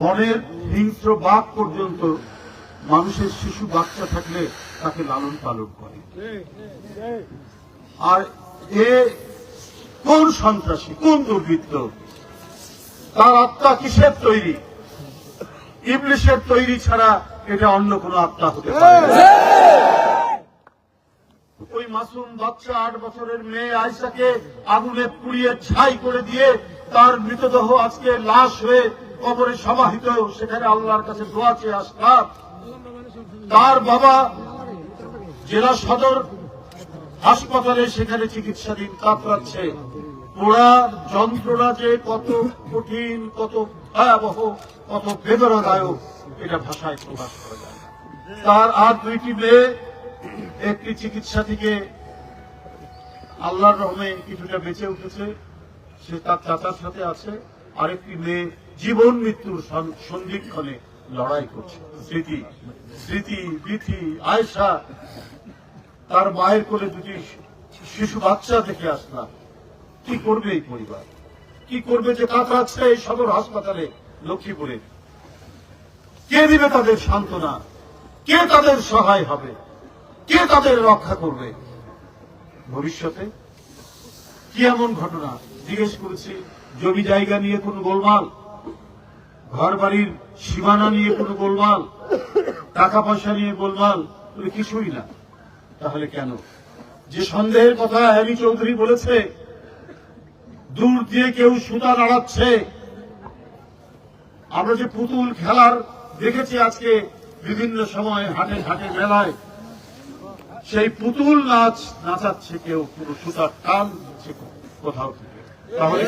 বনের হিংস্র বাঘ পর্যন্ত মানুষের শিশু বাচ্চা থাকলে তাকে লালন পালন করে। আর এ কোন সন্ত্রাসী, কোন দুর্বৃত্ত, তার আত্মা কিসের তৈরি? ইবলিশের তৈরি ছাড়া এটা অন্য কোন আত্মা হতে পারে না। ওই মাসুম বাচ্চা 8 বছরের মেয়ে আয়েশাকে আগুনে পুড়িয়ে ছাই করে দিয়ে তার মৃতদেহ আজকে লাশ হয়ে কবরে সমাহিত, সেখানে আল্লাহর কাছে দোয়া চেয়ে আসলাম। তার বাবা জেলা সদর হাসপাতালে সেখানে চিকিৎসাধীন কাতরাচ্ছে। পোড়ার যন্ত্রণা যে কত কঠিন, কত ভয়াবহ, কত বেদনাদায়ক, এটা ভাষায় প্রকাশ করা যায় না। তার আর 2টি মেয়ে, একটি চিকিৎসা থেকে আল্লাহর রহমে কিছুটা বেঁচে উঠেছে, সে তার চাচার সাথে আছে। আরেকটি মেয়ে জীবন মৃত্যুর সন্ধিক্ষণে লড়াই করছে। স্মৃতি, বিথি, আয়েশা, তার মায়ের কোলে 2টি শিশু বাচ্চা দেখে আসলাম। কি করবে এই পরিবার? কি করবে যে কাতরাচ্ছে এই সদর হাসপাতালে লক্ষ্মীপুরে? কে দিবে তাদের সান্ত্বনা? কে তাদের সহায় হবে? কে তাদের রক্ষা করবে ভবিষ্যতে? কি এমন ঘটনা? জিজ্ঞেস করেছি, জমি জায়গা নিয়ে কোন গোলমাল, ঘর বাড়ির সীমানা নিয়ে কোন গোলমাল, টাকা পয়সা নিয়ে গোলমাল? কিছুই না। তাহলে কেন? যে সন্দেহের কথা হ্যারি চৌধুরী বলেছে, দূর দিয়ে কেউ সুতা নাড়াচ্ছে। আমরা যে পুতুল খেলার দেখেছি আজকে বিভিন্ন সময় হাটে ঘাটে মেলায়, সেই পুতুল নাচ নাচাচ্ছে কেউ, পুরো সুতার টান দিচ্ছে কোথাও থেকে। তাহলে